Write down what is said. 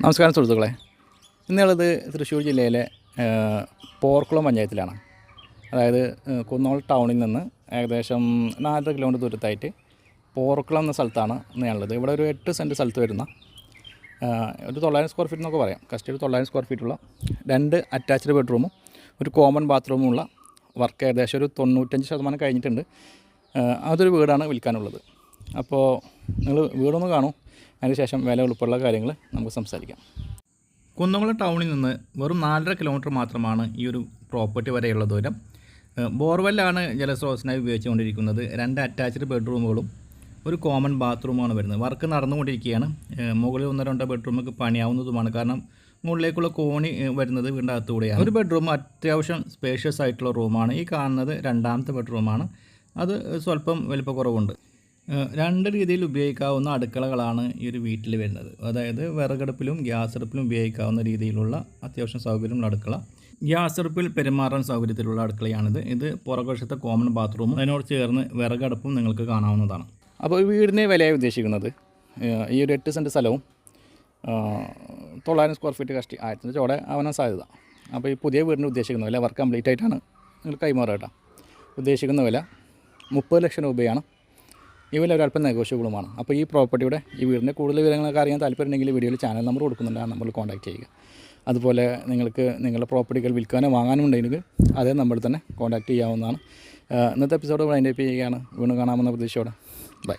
നമസ്കാരം സുഹൃത്തുക്കളെ, ഇന്നുള്ളത് തൃശ്ശൂർ ജില്ലയിലെ പോർക്കുളം പഞ്ചായത്തിലാണ്. അതായത് കുന്നോൾ ടൗണിൽ നിന്ന് ഏകദേശം 4 കിലോമീറ്റർ ദൂരത്തായിട്ട് പോർക്കുളം എന്ന സ്ഥലത്താണ് ഞാനുള്ളത്. ഇവിടെ ഒരു 8 സെൻറ്റ് സ്ഥലത്ത് വരുന്ന ഒരു 900 സ്ക്വയർ ഫീറ്റ് എന്നൊക്കെ പറയാം. കഷ്ടി 900 സ്ക്വയർ ഫീറ്റുള്ള 2 അറ്റാച്ച്ഡ് ബെഡ്റൂമും ഒരു കോമൺ ബാത്റൂമുള്ള വർക്ക് ഏകദേശം ഒരു 95% കഴിഞ്ഞിട്ടുണ്ട്. അതൊരു വീടാണ് വിൽക്കാനുള്ളത്. അപ്പോൾ നിങ്ങൾ വീടൊന്ന് കാണൂ, അതിനുശേഷം വില ഉൾപ്പെടെയുള്ള കാര്യങ്ങൾ നമുക്ക് സംസാരിക്കാം. കുന്നംകുളം ടൗണിൽ നിന്ന് വെറും 4.5 കിലോമീറ്റർ മാത്രമാണ് ഈ ഒരു പ്രോപ്പർട്ടി വരെയുള്ള ദൂരം. ബോർവെല്ലാണ് ജലസ്രോതസ്സിനായി ഉപയോഗിച്ചുകൊണ്ടിരിക്കുന്നത്. 2 അറ്റാച്ച്ഡ് ബെഡ്റൂമുകളും ഒരു കോമൺ ബാത്റൂമാണ് വരുന്നത്. വർക്ക് നടന്നുകൊണ്ടിരിക്കുകയാണ്. മുകളിൽ 1-2 ബെഡ്റൂമൊക്കെ പണിയാവുന്നതുമാണ്. കാരണം മുകളിലേക്കുള്ള കോണി വരുന്നത് വീടിൻ്റെ അകത്തുകൂടെയാണ്. ഒരു ബെഡ്റൂം അത്യാവശ്യം സ്പേഷ്യസ് ആയിട്ടുള്ള റൂമാണ്. ഈ കാണുന്നത് 2ാമത്തെ ബെഡ്റൂമാണ്. അത് സ്വല്പം വലിപ്പക്കുറവുണ്ട്. 2 രീതിയിൽ ഉപയോഗിക്കാവുന്ന അടുക്കളകളാണ് ഈ ഒരു വീട്ടിൽ വരുന്നത്. അതായത് വിറകടുപ്പിലും ഗ്യാസ് അടുപ്പിലും ഉപയോഗിക്കാവുന്ന രീതിയിലുള്ള അത്യാവശ്യം സൗകര്യമുള്ള അടുക്കള. ഗ്യാസ് അടുപ്പിൽ പെരുമാറാൻ സൗകര്യത്തിലുള്ള അടുക്കളയാണിത്. ഇത് പുറകുവശത്തെ കോമൺ ബാത്റൂമും അതിനോട് ചേർന്ന് വിറകടുപ്പും നിങ്ങൾക്ക് കാണാവുന്നതാണ്. അപ്പോൾ ഈ വീടിന് വിലയായി ഉദ്ദേശിക്കുന്നത് ഈ ഒരു 8 സെൻറ്റ് സ്ഥലവും 900 സ്ക്വയർ ഫീറ്റ് കഷ്ടി 1000 ചോടെ ആവാൻ സാധ്യത. അപ്പോൾ ഈ പുതിയ വീടിന് ഉദ്ദേശിക്കുന്ന വില വർക്ക് കംപ്ലീറ്റ് ആയിട്ടാണ് നിങ്ങൾ കൈമാറുക കേട്ടോ. ഉദ്ദേശിക്കുന്ന വില 30 ലക്ഷം രൂപയാണ്. ഈ വില ഒരല്പം നെഗോഷ്യബിളുമാണ്. അപ്പോൾ ഈ പ്രോപ്പർട്ടിയുടെ ഈ വീടിൻ്റെ കൂടുതൽ വിവരങ്ങളൊക്കെ അറിയാൻ താല്പര്യമുണ്ടെങ്കിൽ വീഡിയോയിൽ ചാനൽ നമ്പർ കൊടുക്കുന്നുണ്ട്, ആ നമ്പറിൽ കോൺടാക്ട് ചെയ്യുക. അതുപോലെ നിങ്ങൾക്ക് നിങ്ങളുടെ പ്രോപ്പർട്ടികൾ വിൽക്കാനോ വാങ്ങാനോ ഉണ്ടെങ്കിൽ അതേ നമ്പറിൽ തന്നെ കോൺടാക്ട് ചെയ്യാവുന്നതാണ്. ഇന്നത്തെ എപ്പിസോഡ് വൈൻഡ് അപ്പ് ചെയ്യുകയാണ്. വീണ്ടും കാണാമെന്ന പ്രതീക്ഷയോടെ ബൈ.